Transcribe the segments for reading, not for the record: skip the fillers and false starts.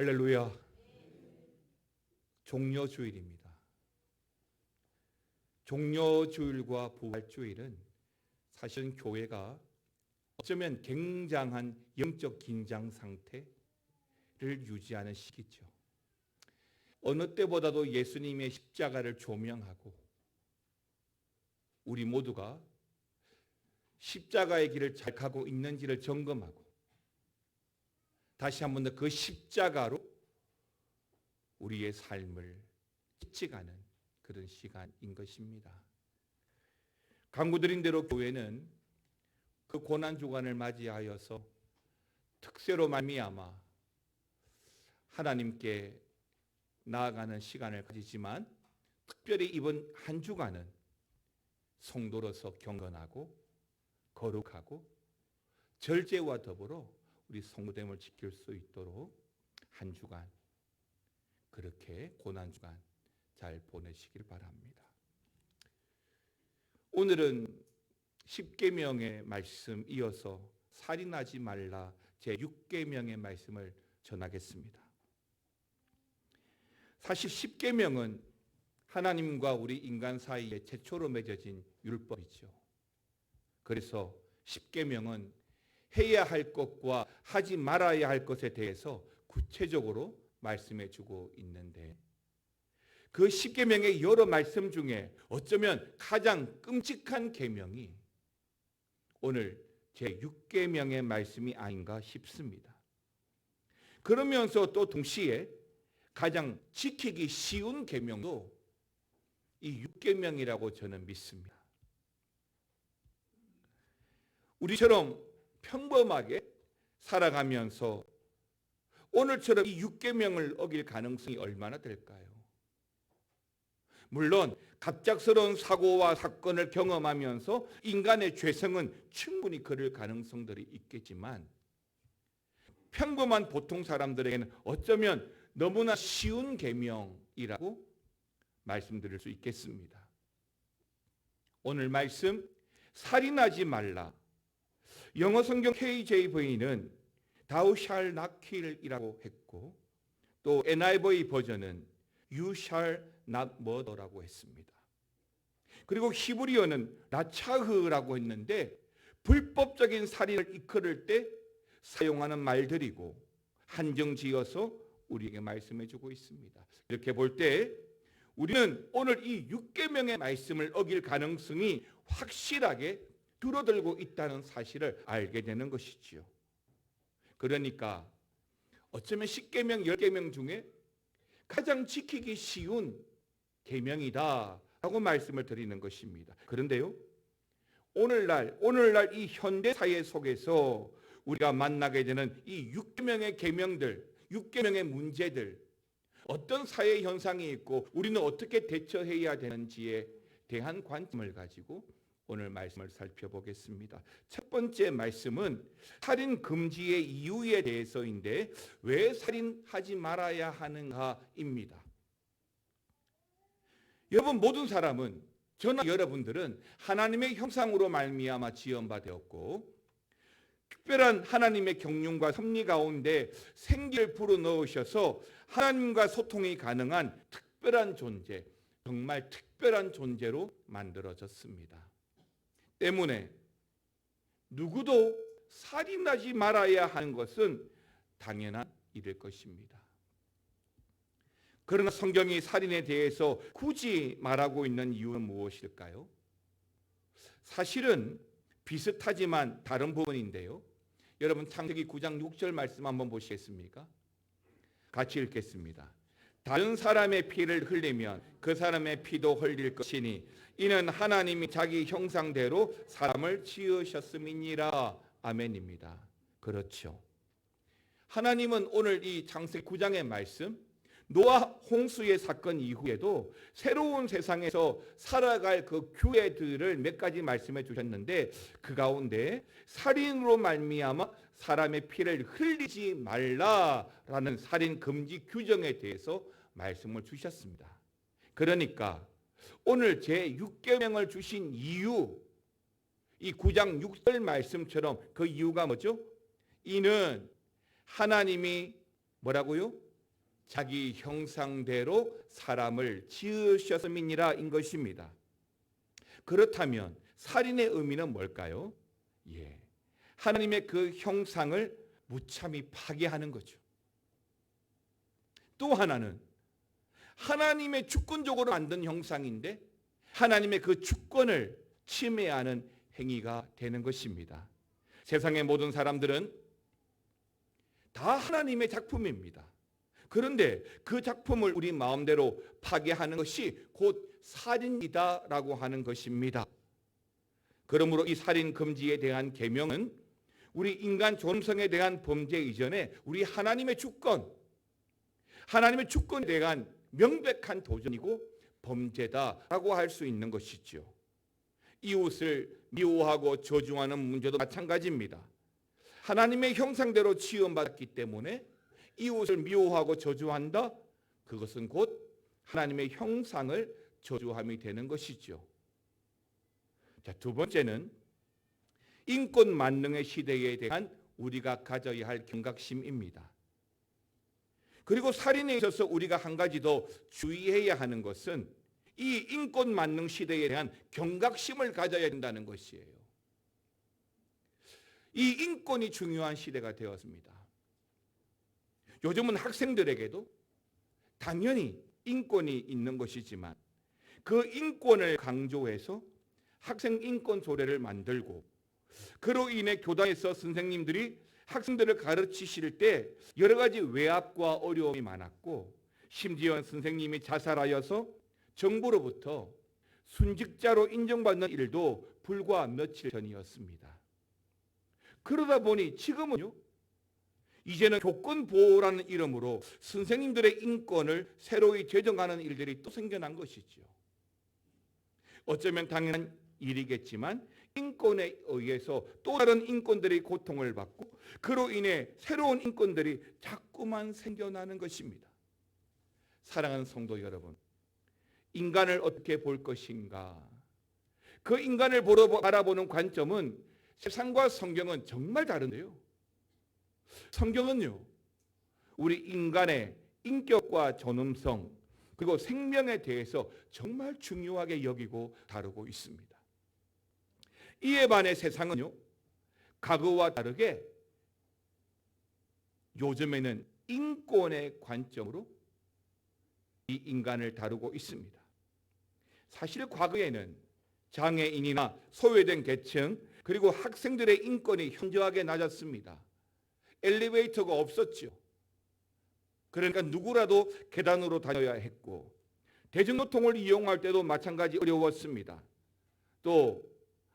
할렐루야. 종려주일입니다. 종려주일과 부활주일은 사실은 교회가 어쩌면 굉장한 영적 긴장 상태를 유지하는 시기죠. 어느 때보다도 예수님의 십자가를 조명하고 우리 모두가 십자가의 길을 잘 가고 있는지를 점검하고 다시 한 번 더 그 십자가로 우리의 삶을 채찍하는 그런 시간인 것입니다. 강구드린 대로 교회는 그 고난주간을 맞이하여서 특세로 말미암아 하나님께 나아가는 시간을 가지지만 특별히 이번 한 주간은 성도로서 경건하고 거룩하고 절제와 더불어 우리 성도됨을 지킬 수 있도록 한 주간 그렇게 고난주간 잘 보내시길 바랍니다. 오늘은 십계명의 말씀 이어서 살인하지 말라 제6계명의 말씀을 전하겠습니다. 사실 십계명은 하나님과 우리 인간 사이에 최초로 맺어진 율법이죠. 그래서 십계명은 해야 할 것과 하지 말아야 할 것에 대해서 구체적으로 말씀해 주고 있는데 그 십계명의 여러 말씀 중에 어쩌면 가장 끔찍한 계명이 오늘 제6계명의 말씀이 아닌가 싶습니다. 그러면서 또 동시에 가장 지키기 쉬운 계명도 이 6계명이라고 저는 믿습니다. 우리처럼 평범하게 살아가면서 오늘처럼 이 6계명을 어길 가능성이 얼마나 될까요? 물론 갑작스러운 사고와 사건을 경험하면서 인간의 죄성은 충분히 그럴 가능성들이 있겠지만 평범한 보통 사람들에게는 어쩌면 너무나 쉬운 계명이라고 말씀드릴 수 있겠습니다. 오늘 말씀 살인하지 말라. 영어 성경 KJV는 Thou shall not kill이라고 했고 또 NIV 버전은 You shall not murder라고 했습니다. 그리고 히브리어는 라차흐라고 했는데 불법적인 살인을 이끌을 때 사용하는 말들이고 한정지어서 우리에게 말씀해 주고 있습니다. 이렇게 볼 때 우리는 오늘 이 6계명의 말씀을 어길 가능성이 확실하게 줄어들고 있다는 사실을 알게 되는 것이지요. 그러니까 어쩌면 10계명, 10계명 중에 가장 지키기 쉬운 계명이다 라고 말씀을 드리는 것입니다. 그런데요, 오늘날 이 현대 사회 속에서 우리가 만나게 되는 이 6계명의 계명들, 6계명의 문제들, 어떤 사회 현상이 있고 우리는 어떻게 대처해야 되는지에 대한 관점을 가지고 오늘 말씀을 살펴보겠습니다. 첫 번째 말씀은 살인 금지의 이유에 대해서인데 왜 살인하지 말아야 하는가입니다. 여러분 모든 사람은 저나 여러분들은 하나님의 형상으로 말미암아 지음바 되었고 특별한 하나님의 경륜과 섭리 가운데 생기를 불어넣으셔서 하나님과 소통이 가능한 특별한 존재, 정말 특별한 존재로 만들어졌습니다. 때문에 누구도 살인하지 말아야 하는 것은 당연한 일일 것입니다. 그러나 성경이 살인에 대해서 굳이 말하고 있는 이유는 무엇일까요? 사실은 비슷하지만 다른 부분인데요. 여러분 창세기 9장 6절 말씀 한번 보시겠습니까? 같이 읽겠습니다. 다른 사람의 피를 흘리면 그 사람의 피도 흘릴 것이니 이는 하나님이 자기 형상대로 사람을 지으셨음이니라. 아멘입니다. 그렇죠. 하나님은 오늘 이 창세기 9장의 말씀 노아 홍수의 사건 이후에도 새로운 세상에서 살아갈 그 규례들을 몇 가지 말씀해 주셨는데 그 가운데 살인으로 말미암아 사람의 피를 흘리지 말라라는 살인 금지 규정에 대해서 말씀을 주셨습니다. 그러니까 오늘 제6계명을 주신 이유, 이 9장 6절 말씀처럼 그 이유가 뭐죠? 이는 하나님이 뭐라고요? 자기 형상대로 사람을 지으셨음이니라 인 것입니다. 그렇다면 살인의 의미는 뭘까요? 하나님의 그 형상을 무참히 파괴하는 거죠. 또 하나는 하나님의 주권적으로 만든 형상인데 하나님의 그 주권을 침해하는 행위가 되는 것입니다. 세상의 모든 사람들은 다 하나님의 작품입니다. 그런데 그 작품을 우리 마음대로 파괴하는 것이 곧 살인이다라고 하는 것입니다. 그러므로 이 살인 금지에 대한 계명은 우리 인간 존엄성에 대한 범죄 이전에 우리 하나님의 주권에 대한 명백한 도전이고 범죄다라고 할 수 있는 것이죠. 이웃을 미워하고 저주하는 문제도 마찬가지입니다. 하나님의 형상대로 지음받았기 때문에 이웃을 미워하고 저주한다? 그것은 곧 하나님의 형상을 저주함이 되는 것이죠. 자, 두 번째는 인권 만능의 시대에 대한 우리가 가져야 할 경각심입니다. 그리고 살인에 있어서 우리가 한 가지 더 주의해야 하는 것은 이 인권 만능 시대에 대한 경각심을 가져야 된다는 것이에요. 이 인권이 중요한 시대가 되었습니다. 요즘은 학생들에게도 당연히 인권이 있는 것이지만 그 인권을 강조해서 학생 인권 조례를 만들고 그로 인해 교단에서 선생님들이 학생들을 가르치실 때 여러 가지 외압과 어려움이 많았고 심지어 선생님이 자살하여서 정부로부터 순직자로 인정받는 일도 불과 며칠 전이었습니다. 그러다 보니 지금은요, 이제는 교권보호라는 이름으로 선생님들의 인권을 새로이 제정하는 일들이 또 생겨난 것이죠. 어쩌면 당연한 일이겠지만 인권에 의해서 또 다른 인권들이 고통을 받고 그로 인해 새로운 인권들이 자꾸만 생겨나는 것입니다. 사랑하는 성도 여러분, 인간을 어떻게 볼 것인가? 그 인간을 바라보는 관점은 세상과 성경은 정말 다른데요. 성경은요, 우리 인간의 인격과 존엄성 그리고 생명에 대해서 정말 중요하게 여기고 다루고 있습니다. 이에 반해 세상은요, 과거와 다르게 요즘에는 인권의 관점으로 이 인간을 다루고 있습니다. 사실 과거에는 장애인이나 소외된 계층 그리고 학생들의 인권이 현저하게 낮았습니다. 엘리베이터가 없었죠. 그러니까 누구라도 계단으로 다녀야 했고 대중교통을 이용할 때도 마찬가지 어려웠습니다. 또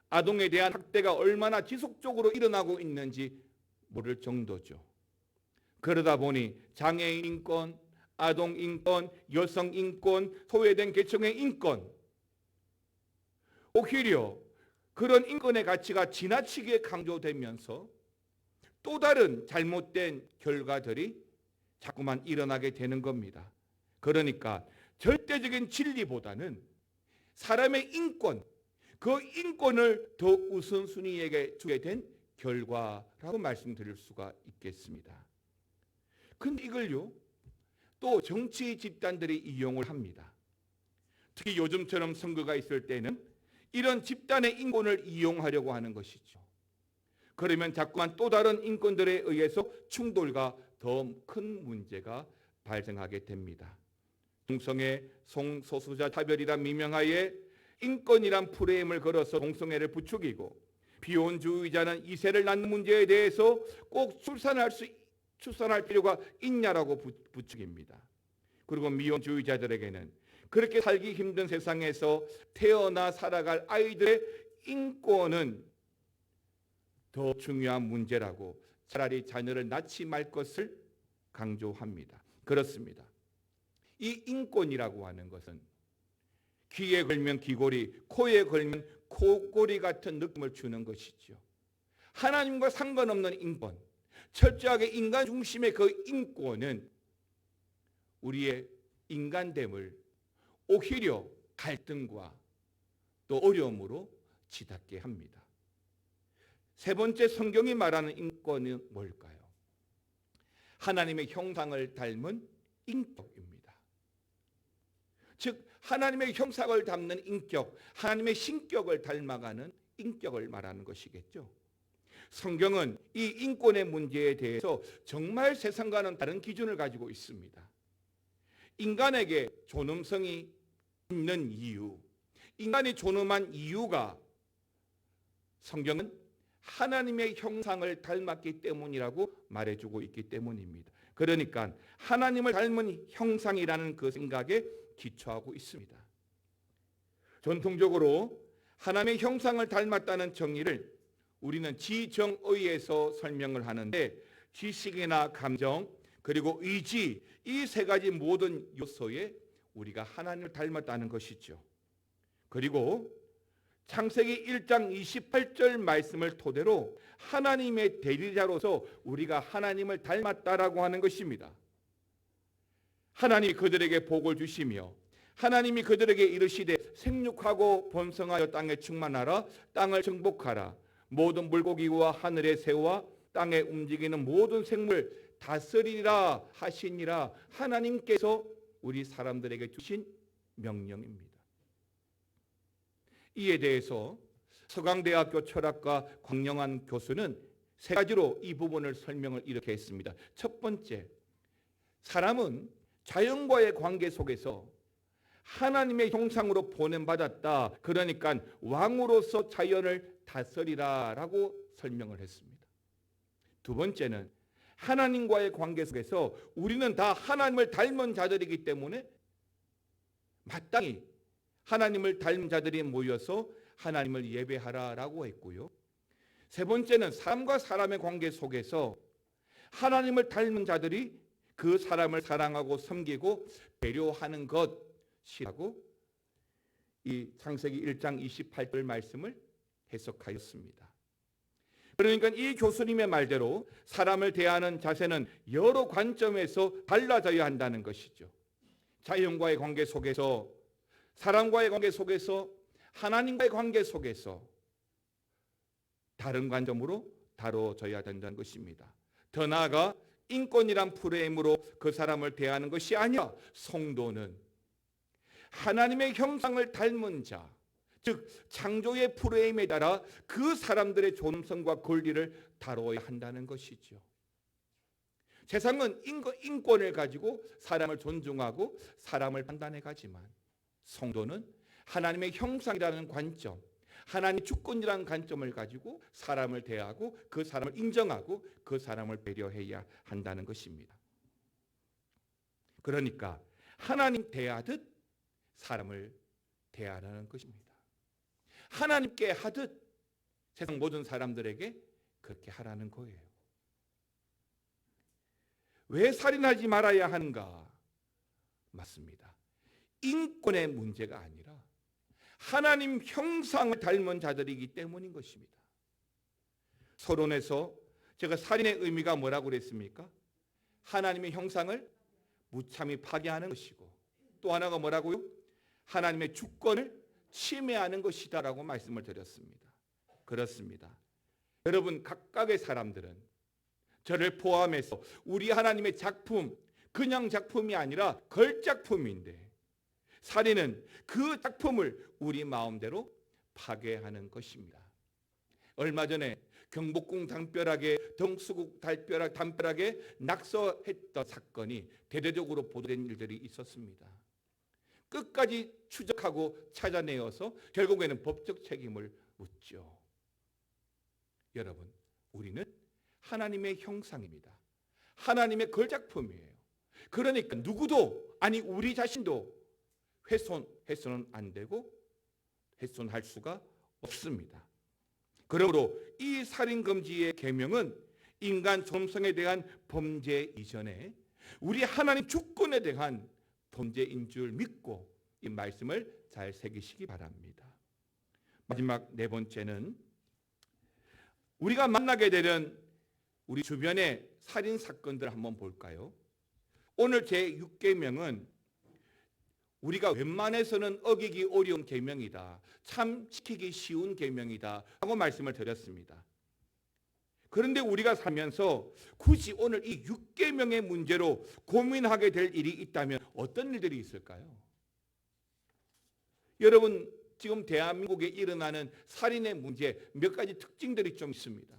아동에 대한 학대가 얼마나 지속적으로 일어나고 있는지 모를 정도죠. 그러다 보니 장애인 인권, 아동 인권, 여성 인권, 소외된 계층의 인권, 오히려 그런 인권의 가치가 지나치게 강조되면서 또 다른 잘못된 결과들이 자꾸만 일어나게 되는 겁니다. 그러니까 절대적인 진리보다는 사람의 인권, 그 인권을 더 우선순위에게 주게 된 결과라고 말씀드릴 수가 있겠습니다. 근데 이걸요, 또 정치 집단들이 이용을 합니다. 특히 요즘처럼 선거가 있을 때는 이런 집단의 인권을 이용하려고 하는 것이죠. 그러면 자꾸만 또 다른 인권들에 의해서 충돌과 더 큰 문제가 발생하게 됩니다. 동성애, 성소수자 차별이란 미명하에 인권이란 프레임을 걸어서 동성애를 부추기고 비혼주의자는 이세를 낳는 문제에 대해서 꼭 출산할 필요가 있냐라고 부추깁니다. 그리고 미혼주의자들에게는 그렇게 살기 힘든 세상에서 태어나 살아갈 아이들의 인권은 더 중요한 문제라고 차라리 자녀를 낳지 말 것을 강조합니다. 그렇습니다. 이 인권이라고 하는 것은 귀에 걸면 귀걸이, 코에 걸면 코걸이 같은 느낌을 주는 것이죠. 하나님과 상관없는 인권, 철저하게 인간 중심의 그 인권은 우리의 인간됨을 오히려 갈등과 또 어려움으로 치닫게 합니다. 세 번째, 성경이 말하는 인권은 뭘까요? 하나님의 형상을 닮은 인격입니다. 즉 하나님의 형상을 담는 인격, 하나님의 신격을 닮아가는 인격을 말하는 것이겠죠. 성경은 이 인권의 문제에 대해서 정말 세상과는 다른 기준을 가지고 있습니다. 인간에게 존엄성이 있는 이유, 인간이 존엄한 이유가 성경은 하나님의 형상을 닮았기 때문이라고 말해주고 있기 때문입니다. 그러니까 하나님을 닮은 형상이라는 그 생각에 기초하고 있습니다. 전통적으로 하나님의 형상을 닮았다는 정의를 우리는 지정의에서 설명을 하는데, 지식이나 감정 그리고 의지, 이 세 가지 모든 요소에 우리가 하나님을 닮았다는 것이죠. 그리고 창세기 1장 28절 말씀을 토대로 하나님의 대리자로서 우리가 하나님을 닮았다라고 하는 것입니다. 하나님이 그들에게 복을 주시며 하나님이 그들에게 이르시되 생육하고 번성하여 땅에 충만하라, 땅을 정복하라, 모든 물고기와 하늘의 새와 땅에 움직이는 모든 생물 다스리라 하시니라, 하나님께서 우리 사람들에게 주신 명령입니다. 이에 대해서 서강대학교 철학가 광영환 교수는 세 가지로 이 부분을 설명을 이렇게 했습니다. 첫 번째, 사람은 자연과의 관계 속에서 하나님의 형상으로 보냄받았다. 그러니까 왕으로서 자연을 다스리라라고 설명을 했습니다. 두 번째는 하나님과의 관계 속에서 우리는 다 하나님을 닮은 자들이기 때문에 마땅히 하나님을 닮은 자들이 모여서 하나님을 예배하라라고 했고요. 세 번째는 사람과 사람의 관계 속에서 하나님을 닮은 자들이 그 사람을 사랑하고 섬기고 배려하는 것이라고 이 창세기 1장 28절 말씀을 해석하였습니다. 그러니까 이 교수님의 말대로 사람을 대하는 자세는 여러 관점에서 달라져야 한다는 것이죠. 자연과의 관계 속에서, 사람과의 관계 속에서, 하나님과의 관계 속에서 다른 관점으로 다뤄져야 된다는 것입니다. 더 나아가 인권이란 프레임으로 그 사람을 대하는 것이 아니라 성도는 하나님의 형상을 닮은 자, 즉 창조의 프레임에 따라 그 사람들의 존엄성과 권리를 다뤄야 한다는 것이죠. 세상은 인권을 가지고 사람을 존중하고 사람을 판단해 가지만 성도는 하나님의 형상이라는 관점, 하나님의 주권이라는 관점을 가지고 사람을 대하고 그 사람을 인정하고 그 사람을 배려해야 한다는 것입니다. 그러니까 하나님 대하듯 사람을 대하라는 것입니다. 하나님께 하듯 세상 모든 사람들에게 그렇게 하라는 거예요. 왜 살인하지 말아야 하는가? 맞습니다. 인권의 문제가 아니라 하나님 형상을 닮은 자들이기 때문인 것입니다. 서론에서 제가 살인의 의미가 뭐라고 그랬습니까? 하나님의 형상을 무참히 파괴하는 것이고, 또 하나가 뭐라고요? 하나님의 주권을 침해하는 것이다라고 말씀을 드렸습니다. 그렇습니다. 여러분 각각의 사람들은 저를 포함해서 우리 하나님의 작품, 그냥 작품이 아니라 걸작품인데 살인은 그 작품을 우리 마음대로 파괴하는 것입니다. 얼마 전에 경복궁 담벼락에 덩수국 담벼락에 낙서했던 사건이 대대적으로 보도된 일들이 있었습니다. 끝까지 추적하고 찾아내어서 결국에는 법적 책임을 묻죠. 여러분, 우리는 하나님의 형상입니다. 하나님의 걸작품이에요. 그러니까 누구도, 아니 우리 자신도 훼손은 안 되고 훼손할 수가 없습니다. 그러므로 이 살인금지의 계명은 인간 존엄성에 대한 범죄 이전에 우리 하나님 주권에 대한 범죄인 줄 믿고 이 말씀을 잘 새기시기 바랍니다. 마지막 네 번째는 우리가 만나게 되는 우리 주변의 살인 사건들 한번 볼까요? 오늘 제6계명은 우리가 웬만해서는 어기기 어려운 계명이다, 참 지키기 쉬운 계명이다 하고 말씀을 드렸습니다. 그런데 우리가 살면서 굳이 오늘 이 6계명의 문제로 고민하게 될 일이 있다면 어떤 일들이 있을까요? 여러분, 지금 대한민국에 일어나는 살인의 문제 몇 가지 특징들이 좀 있습니다.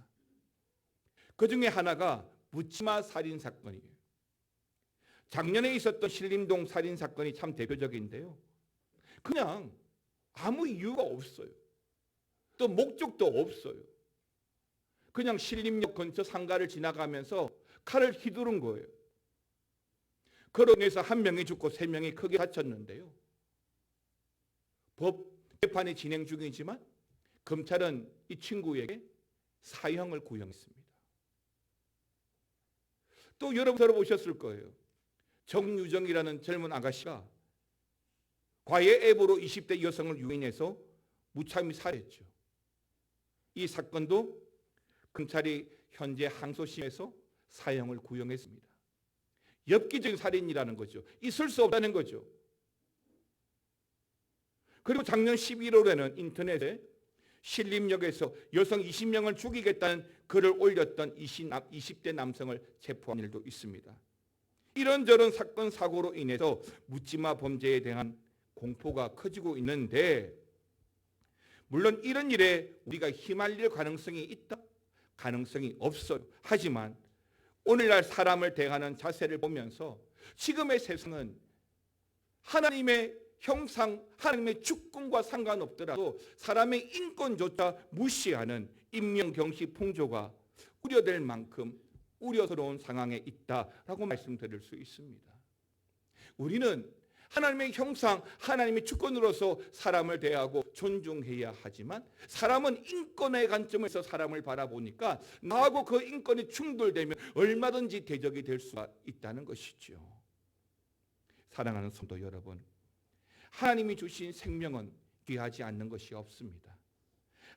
그 중에 하나가 묻지마 살인 사건이에요. 작년에 있었던 신림동 살인 사건이 참 대표적인데요. 그냥 아무 이유가 없어요. 또 목적도 없어요. 그냥 신림역 근처 상가를 지나가면서 칼을 휘두른 거예요. 그로 인해서 한 명이 죽고 세 명이 크게 다쳤는데요. 법 재판이 진행 중이지만 검찰은 이 친구에게 사형을 구형했습니다. 또 여러분 들어보셨을 거예요. 정유정이라는 젊은 아가씨가 과외 앱으로 20대 여성을 유인해서 무참히 살해했죠. 이 사건도 검찰이 현재 항소심에서 사형을 구형했습니다. 엽기적인 살인이라는 거죠. 있을 수 없다는 거죠. 그리고 작년 11월에는 인터넷에 신림역에서 여성 20명을 죽이겠다는 글을 올렸던 20대 남성을 체포한 일도 있습니다. 이런저런 사건 사고로 인해서 묻지마 범죄에 대한 공포가 커지고 있는데, 물론 이런 일에 우리가 휘말릴 가능성이 있다? 가능성이 없어요. 하지만 오늘날 사람을 대하는 자세를 보면서 지금의 세상은 하나님의 형상, 하나님의 주권과 상관없더라도 사람의 인권조차 무시하는 인명경시 풍조가 우려될 만큼 우려스러운 상황에 있다라고 말씀드릴 수 있습니다. 우리는 하나님의 형상, 하나님의 주권으로서 사람을 대하고 존중해야 하지만 사람은 인권의 관점에서 사람을 바라보니까 나하고 그 인권이 충돌되면 얼마든지 대적이 될 수가 있다는 것이죠. 사랑하는 성도 여러분, 하나님이 주신 생명은 귀하지 않는 것이 없습니다.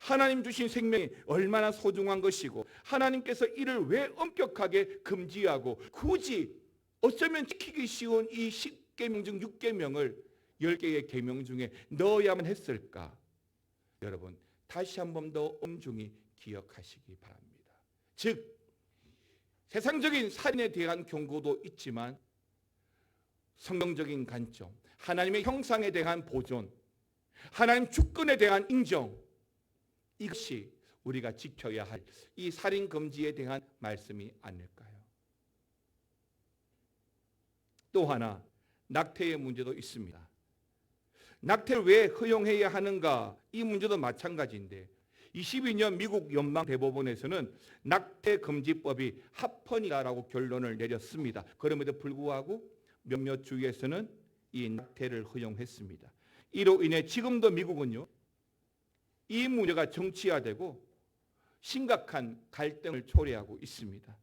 하나님 주신 생명이 얼마나 소중한 것이고 하나님께서 이를 왜 엄격하게 금지하고 굳이 어쩌면 지키기 쉬운 이 10계명 중 6계명을 10개의 계명 중에 넣어야만 했을까? 여러분, 다시 한 번 더 엄중히 기억하시기 바랍니다. 즉, 세상적인 살인에 대한 경고도 있지만 성경적인 관점, 하나님의 형상에 대한 보존, 하나님 주권에 대한 인정, 이것이 우리가 지켜야 할 이 살인 금지에 대한 말씀이 아닐까요? 또 하나, 낙태의 문제도 있습니다. 낙태를 왜 허용해야 하는가? 이 문제도 마찬가지인데 22년 미국 연방대법원에서는 낙태 금지법이 합헌이다라고 결론을 내렸습니다. 그럼에도 불구하고 몇몇 주에서는 이 낙태를 허용했습니다. 이로 인해 지금도 미국은요, 이 문제가 정치화되고 심각한 갈등을 초래하고 있습니다.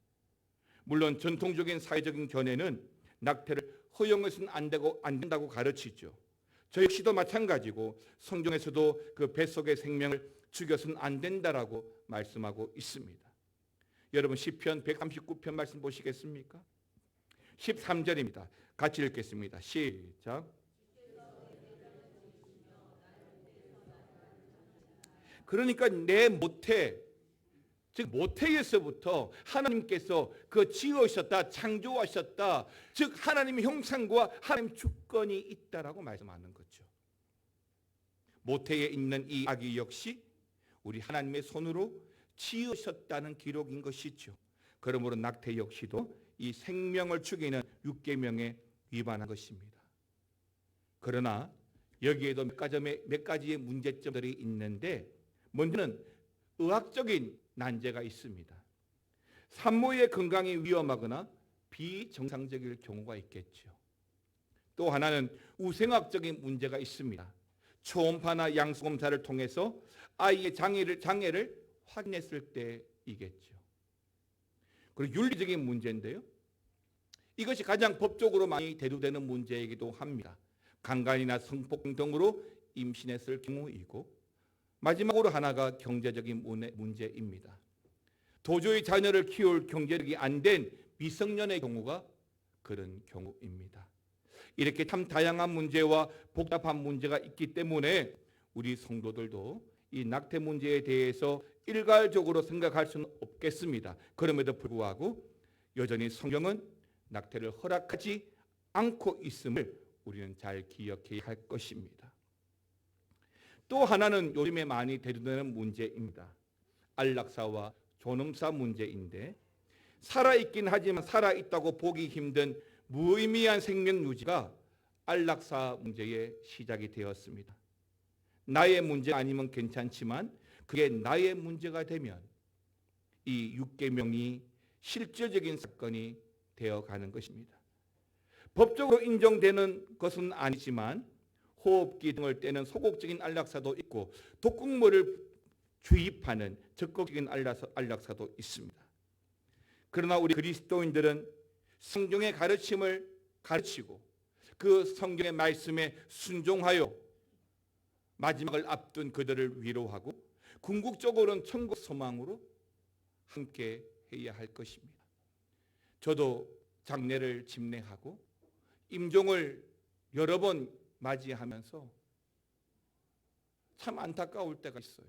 물론 전통적인 사회적인 견해는 낙태를 허용해서는 안 된다고 가르치죠. 저 역시도 마찬가지고 성경에서도 그 뱃속의 생명을 죽여서는 안 된다라고 말씀하고 있습니다. 여러분, 시편 139편 말씀 보시겠습니까? 13절입니다. 같이 읽겠습니다. 시작. 그러니까 내 모태, 즉 모태에서부터 하나님께서 그 지으셨다, 창조하셨다, 즉 하나님의 형상과 하나님 주권이 있다라고 말씀하는 거죠. 모태에 있는 이 아기 역시 우리 하나님의 손으로 지으셨다는 기록인 것이죠. 그러므로 낙태 역시도 이 생명을 죽이는 6계명에 위반한 것입니다. 그러나 여기에도 몇 가지의 문제점들이 있는데, 먼저는 의학적인 난제가 있습니다. 산모의 건강이 위험하거나 비정상적일 경우가 있겠죠. 또 하나는 우생학적인 문제가 있습니다. 초음파나 양수검사를 통해서 아이의 장애를 확인했을 때이겠죠. 그리고 윤리적인 문제인데요. 이것이 가장 법적으로 많이 대두되는 문제이기도 합니다. 강간이나 성폭행 등으로 임신했을 경우이고, 마지막으로 하나가 경제적인 문제입니다. 도저히 자녀를 키울 경제력이 안 된 미성년의 경우가 그런 경우입니다. 이렇게 참 다양한 문제와 복잡한 문제가 있기 때문에 우리 성도들도 이 낙태 문제에 대해서 일괄적으로 생각할 수는 없겠습니다. 그럼에도 불구하고 여전히 성경은 낙태를 허락하지 않고 있음을 우리는 잘 기억해야 할 것입니다. 또 하나는 요즘에 많이 대두되는 문제입니다. 안락사와 존엄사 문제인데, 살아있긴 하지만 살아있다고 보기 힘든 무의미한 생명 유지가 안락사 문제의 시작이 되었습니다. 나의 문제 아니면 괜찮지만 그게 나의 문제가 되면 이 육계명이 실질적인 사건이 되어가는 것입니다. 법적으로 인정되는 것은 아니지만 호흡기 등을 떼는 소극적인 안락사도 있고 독극물을 주입하는 적극적인 안락사도 있습니다. 그러나 우리 그리스도인들은 성경의 가르침을 가르치고 그 성경의 말씀에 순종하여 마지막을 앞둔 그들을 위로하고 궁극적으로는 천국 소망으로 함께 해야 할 것입니다. 저도 장례를 집례하고 임종을 여러 번 맞이하면서 참 안타까울 때가 있어요.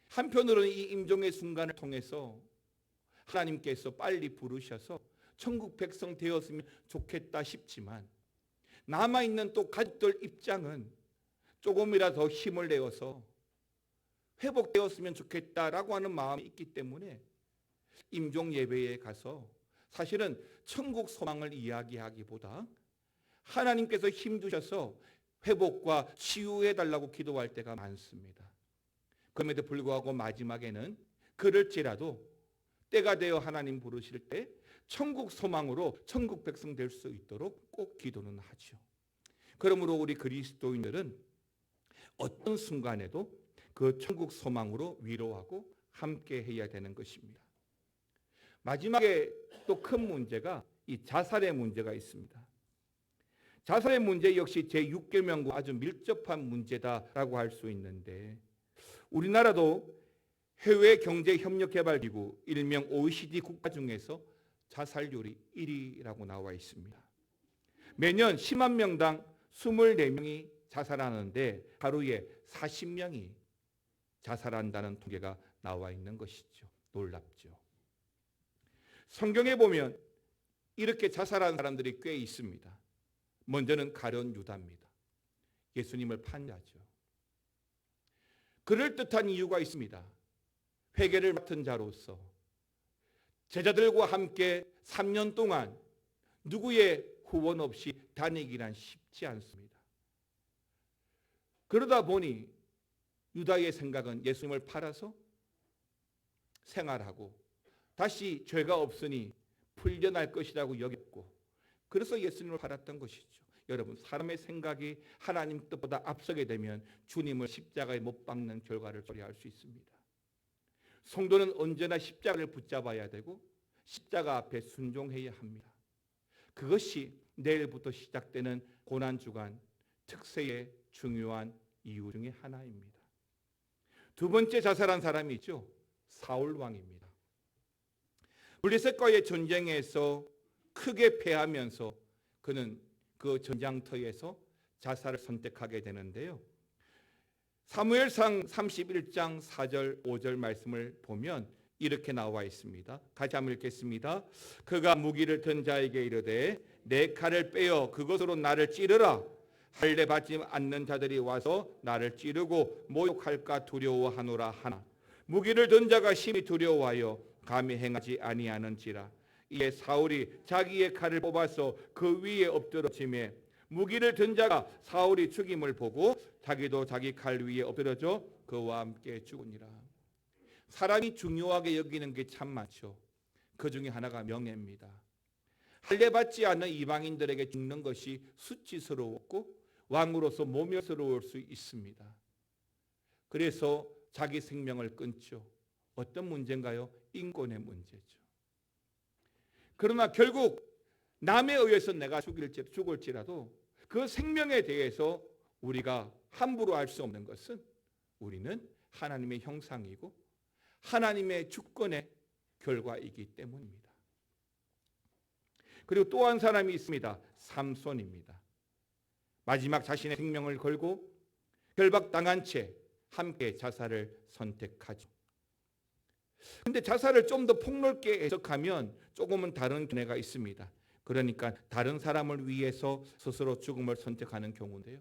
한편으로는 이 임종의 순간을 통해서 하나님께서 빨리 부르셔서 천국 백성 되었으면 좋겠다 싶지만, 남아있는 또 가족들 입장은 조금이라도 더 힘을 내어서 회복되었으면 좋겠다라고 하는 마음이 있기 때문에 임종 예배에 가서 사실은 천국 소망을 이야기하기보다 하나님께서 힘 주셔서 회복과 치유해달라고 기도할 때가 많습니다. 그럼에도 불구하고 마지막에는 그럴지라도 때가 되어 하나님 부르실 때 천국 소망으로 천국 백성 될 수 있도록 꼭 기도는 하죠. 그러므로 우리 그리스도인들은 어떤 순간에도 그 천국 소망으로 위로하고 함께 해야 되는 것입니다. 마지막에 또 큰 문제가 이 자살의 문제가 있습니다. 자살의 문제 역시 제6계명과 아주 밀접한 문제다라고 할 수 있는데, 우리나라도 해외 경제협력개발기구 일명 OECD 국가 중에서 자살률이 1위라고 나와 있습니다. 매년 10만 명당 24명이 자살하는데 하루에 40명이 자살한다는 통계가 나와 있는 것이죠. 놀랍죠. 성경에 보면 이렇게 자살한 사람들이 꽤 있습니다. 먼저는 가룟 유다입니다. 예수님을 판자죠. 그럴듯한 이유가 있습니다. 회개를 맡은 자로서 제자들과 함께 3년 동안 누구의 후원 없이 다니기란 쉽지 않습니다. 그러다 보니 유다의 생각은 예수님을 팔아서 생활하고 다시 죄가 없으니 풀려날 것이라고 여겼고, 그래서 예수님을 팔았던 것이죠. 여러분, 사람의 생각이 하나님 뜻보다 앞서게 되면 주님을 십자가에 못 박는 결과를 초래할 수 있습니다. 성도는 언제나 십자가를 붙잡아야 되고 십자가 앞에 순종해야 합니다. 그것이 내일부터 시작되는 고난주간 특세의 중요한 이유 중에 하나입니다. 두 번째 자살한 사람이 있죠. 사울 왕입니다. 블레셋과의 전쟁에서 크게 패하면서 그는 그 전장터에서 자살을 선택하게 되는데요. 사무엘상 31장 4절 5절 말씀을 보면 이렇게 나와 있습니다. 같이 한번 읽겠습니다. 그가 무기를 든 자에게 이르되 내 칼을 빼어 그것으로 나를 찌르라. 할례 받지 않는 자들이 와서 나를 찌르고 모욕할까 두려워하노라 하나. 무기를 든 자가 심히 두려워하여 감히 행하지 아니하는지라. 이에 사울이 자기의 칼을 뽑아서 그 위에 엎드러지매 무기를 든 자가 사울이 죽임을 보고 자기도 자기 칼 위에 엎드러져 그와 함께 죽으니라. 사람이 중요하게 여기는 게 참 많죠. 그 중에 하나가 명예입니다. 할례 받지 않는 이방인들에게 죽는 것이 수치스러웠고 왕으로서 모멸스러울 수 있습니다. 그래서 자기 생명을 끊죠. 어떤 문제인가요? 인권의 문제죠. 그러나 결국 남에 의해서 내가 죽을지라도 그 생명에 대해서 우리가 함부로 할 수 없는 것은 우리는 하나님의 형상이고 하나님의 주권의 결과이기 때문입니다. 그리고 또 한 사람이 있습니다. 삼손입니다. 마지막 자신의 생명을 걸고 결박당한 채 함께 자살을 선택하죠. 근데 자살을 좀 더 폭넓게 해석하면 조금은 다른 견해가 있습니다. 그러니까 다른 사람을 위해서 스스로 죽음을 선택하는 경우인데요.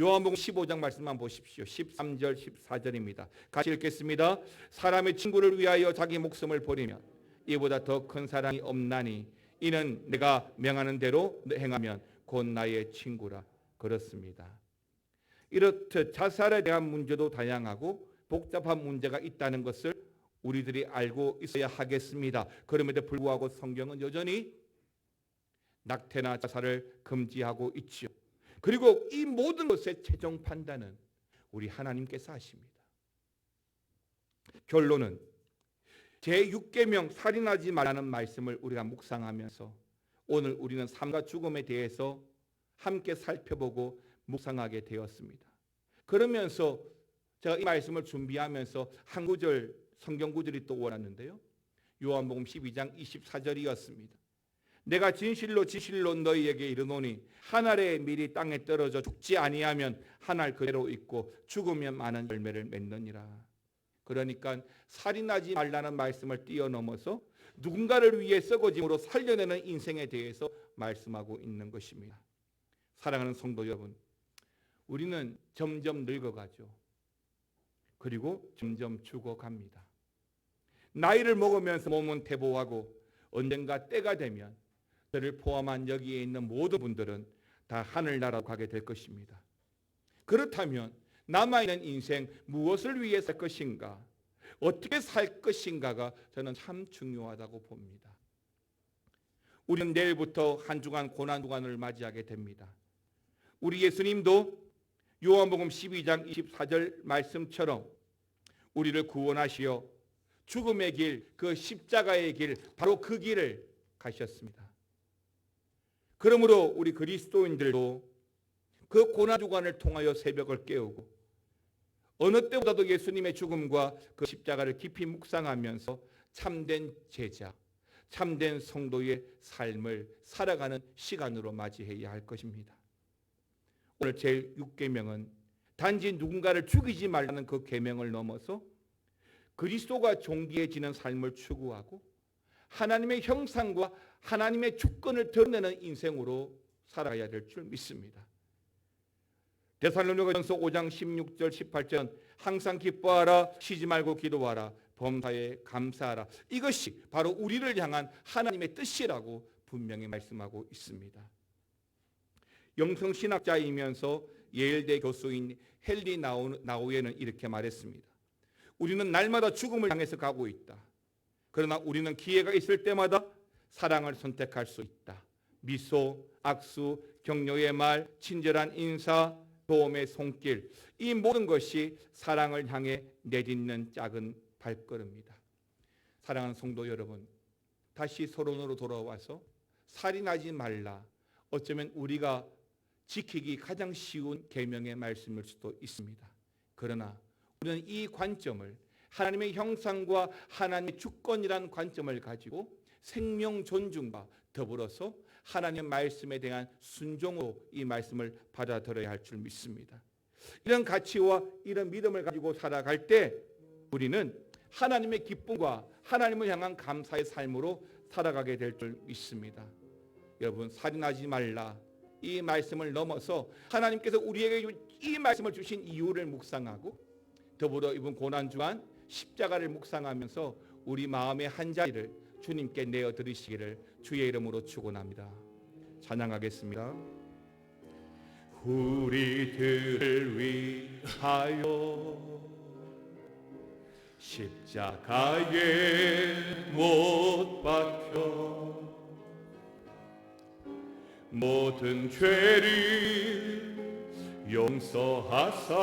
요한복음 15장 말씀만 보십시오. 13절 14절입니다. 같이 읽겠습니다. 사람의 친구를 위하여 자기 목숨을 버리면 이보다 더 큰 사랑이 없나니 이는 내가 명하는 대로 행하면 곧 나의 친구라. 그렇습니다. 이렇듯 자살에 대한 문제도 다양하고 복잡한 문제가 있다는 것을 우리들이 알고 있어야 하겠습니다. 그럼에도 불구하고 성경은 여전히 낙태나 자살을 금지하고 있지요. 그리고 이 모든 것의 최종 판단은 우리 하나님께서 하십니다. 결론은 제6계명 살인하지 말라는 말씀을 우리가 묵상하면서 오늘 우리는 삶과 죽음에 대해서 함께 살펴보고 묵상하게 되었습니다. 그러면서 제가 이 말씀을 준비하면서 한 구절 성경 구절이 또 원하는데요. 요한복음 12장 24절이었습니다. 내가 진실로 진실로 너희에게 이르노니 한 알의 밀이 땅에 떨어져 죽지 아니하면 한 알 그대로 있고 죽으면 많은 열매를 맺느니라. 그러니까 살인하지 말라는 말씀을 뛰어넘어서 누군가를 위해 썩어짐으로 살려내는 인생에 대해서 말씀하고 있는 것입니다. 사랑하는 성도 여러분, 우리는 점점 늙어가죠. 그리고 점점 죽어갑니다. 나이를 먹으면서 몸은 퇴보하고 언젠가 때가 되면 저를 포함한 여기에 있는 모든 분들은 다 하늘나라로 가게 될 것입니다. 그렇다면 남아있는 인생 무엇을 위해 살 것인가, 어떻게 살 것인가가 저는 참 중요하다고 봅니다. 우리는 내일부터 한 주간 고난 주간을 맞이하게 됩니다. 우리 예수님도 요한복음 12장 24절 말씀처럼 우리를 구원하시어 죽음의 길, 그 십자가의 길, 바로 그 길을 가셨습니다. 그러므로 우리 그리스도인들도 그 고난주간을 통하여 새벽을 깨우고 어느 때보다도 예수님의 죽음과 그 십자가를 깊이 묵상하면서 참된 제자, 참된 성도의 삶을 살아가는 시간으로 맞이해야 할 것입니다. 오늘 제6계명은 단지 누군가를 죽이지 말라는 그 계명을 넘어서 그리스도가 존귀해지는 삶을 추구하고 하나님의 형상과 하나님의 주권을 드러내는 인생으로 살아야 될 줄 믿습니다. 데살로니가전서 5장 16절 18절 항상 기뻐하라, 쉬지 말고 기도하라, 범사에 감사하라. 이것이 바로 우리를 향한 하나님의 뜻이라고 분명히 말씀하고 있습니다. 영성신학자이면서 예일대 교수인 헨리 나우에는 이렇게 말했습니다. 우리는 날마다 죽음을 향해서 가고 있다. 그러나 우리는 기회가 있을 때마다 사랑을 선택할 수 있다. 미소, 악수, 격려의 말, 친절한 인사, 도움의 손길, 이 모든 것이 사랑을 향해 내딛는 작은 발걸음이다. 사랑하는 성도 여러분, 다시 서론으로 돌아와서 살인하지 말라, 어쩌면 우리가 지키기 가장 쉬운 계명의 말씀일 수도 있습니다. 그러나 우리는 이 관점을 하나님의 형상과 하나님의 주권이라는 관점을 가지고 생명 존중과 더불어서 하나님의 말씀에 대한 순종으로 이 말씀을 받아들여야 할 줄 믿습니다. 이런 가치와 이런 믿음을 가지고 살아갈 때 우리는 하나님의 기쁨과 하나님을 향한 감사의 삶으로 살아가게 될 줄 믿습니다. 여러분, 살인하지 말라, 이 말씀을 넘어서 하나님께서 우리에게 이 말씀을 주신 이유를 묵상하고 더불어 이번 고난주간 십자가를 묵상하면서 우리 마음의 한 자리를 주님께 내어드리시기를 주의 이름으로 축원합니다. 찬양하겠습니다. 우리들을 위하여 십자가에 못 박혀 모든 죄를 용서하사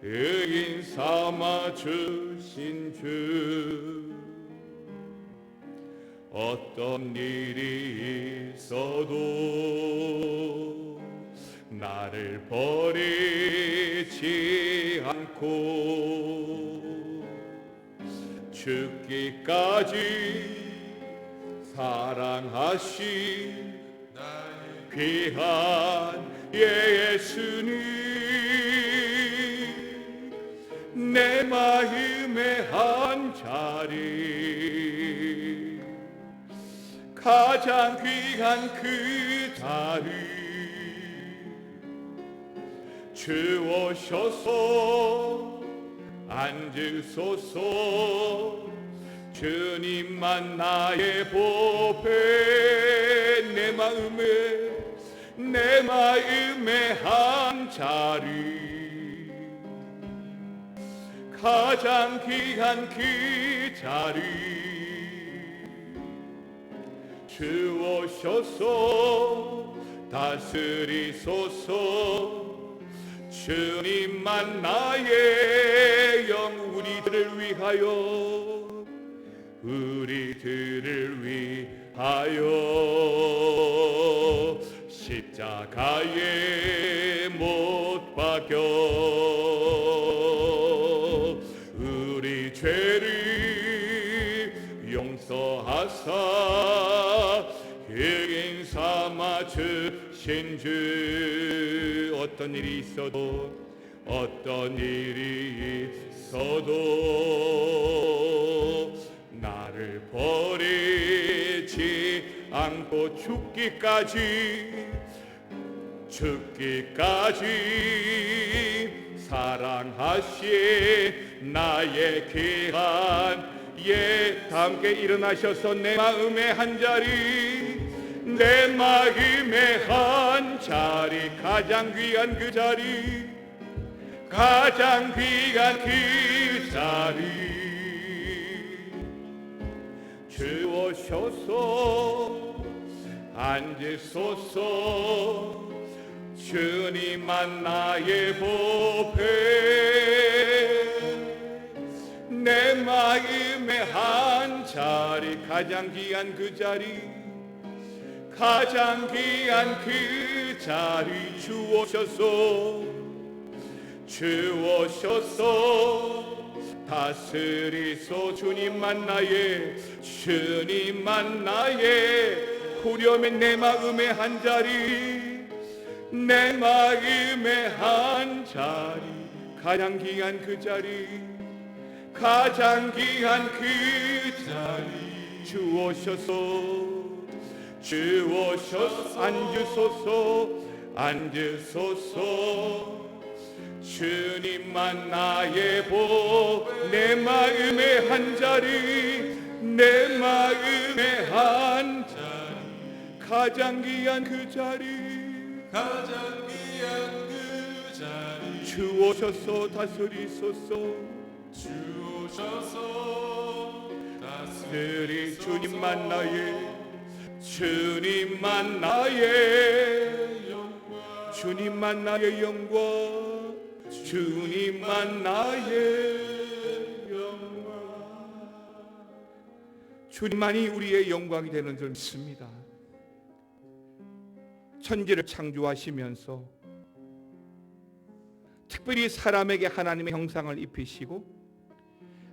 의인 삼아 주신 주, 어떤 일이 있어도 나를 버리지 않고 죽기까지 사랑하신 귀한 예수님, 한 자리, 가장 귀한 그 자리 주오셔서 앉으소서. 주님만 나의 보배, 내 마음에 한 자리, 가장 귀한 그 자리 주오셔서 다스리소서. 주님만 나의 영, 우리들을 위하여 십자가에 못 박혀 우리 죄를 용서하사 흑인 삼아 주신 주. 어떤 일이 있어도 나를 버리지 않고 죽기까지 사랑하신 나의 귀한 예, 다 함께 일어나셔서 내 마음의 한 자리, 내 마음의 한 자리, 가장 귀한 그 자리, 가장 귀한 그 자리 주오셔서 앉으소서. 주님만 나의 보배, 내 마음의 한 자리, 가장 귀한 그 자리, 가장 귀한 그 자리 주오셔서 다스리소. 주님만 나의 후렴의 내 마음의 한 자리, 내 마음의 한 자리, 가장 귀한 그 자리, 가장 귀한 그 자리 주오셔서 앉으소서. 주님만 나의 내 마음의 한 자리, 내 마음의 한 자리, 가장 귀한 그 자리, 가장 귀한 그 자리 주오셔서 다스리소서. 다스리. 주님만 나의 영광, 주님만 나의 영광, 주님만 나의 영광. 주님만이 우리의 영광이 되는 줄 믿습니다. 천지를 창조하시면서 특별히 사람에게 하나님의 형상을 입히시고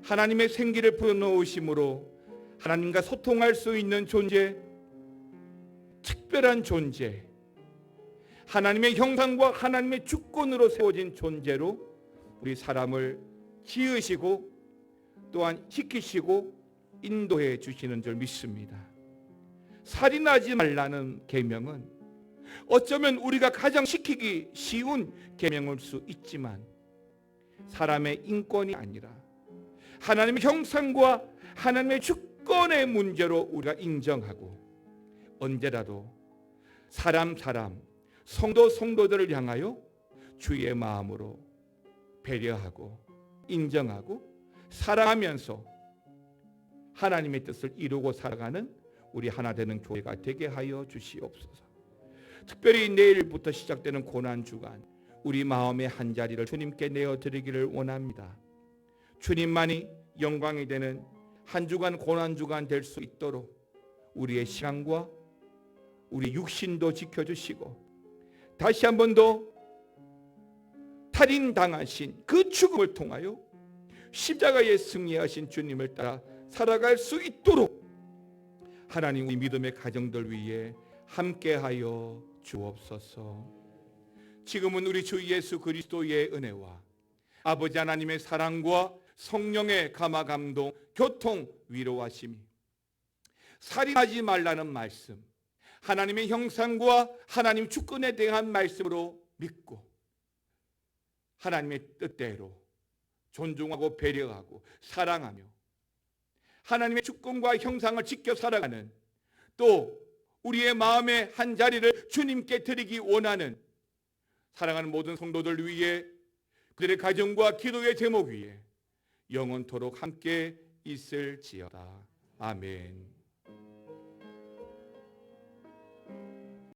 하나님의 생기를 불어넣으심으로 하나님과 소통할 수 있는 존재, 특별한 존재, 하나님의 형상과 하나님의 주권으로 세워진 존재로 우리 사람을 지으시고 또한 시키시고 인도해 주시는 줄 믿습니다. 살인하지 말라는 계명은 어쩌면 우리가 가장 지키기 쉬운 계명일 수 있지만 사람의 인권이 아니라 하나님의 형상과 하나님의 주권의 문제로 우리가 인정하고 언제라도 사람 성도들을 향하여 주의 마음으로 배려하고 인정하고 사랑하면서 하나님의 뜻을 이루고 살아가는 우리 하나 되는 교회가 되게 하여 주시옵소서. 특별히 내일부터 시작되는 고난주간 우리 마음의 한 자리를 주님께 내어드리기를 원합니다. 주님만이 영광이 되는 한 주간 고난주간 될 수 있도록 우리의 시간과 우리 육신도 지켜주시고 다시 한 번 더 탈인당하신 그 죽음을 통하여 십자가에 승리하신 주님을 따라 살아갈 수 있도록 하나님 우리 믿음의 가정들 위해 함께하여 주옵소서. 지금은 우리 주 예수 그리스도의 은혜와 아버지 하나님의 사랑과 성령의 감화 감동, 교통, 위로하심이, 살인하지 말라는 말씀, 하나님의 형상과 하나님 주권에 대한 말씀으로 믿고 하나님의 뜻대로 존중하고 배려하고 사랑하며 하나님의 주권과 형상을 지켜 살아가는, 또 우리의 마음의 한 자리를 주님께 드리기 원하는 사랑하는 모든 성도들 위해, 그들의 가정과 기도의 제목 위에 영원토록 함께 있을지어다. 아멘.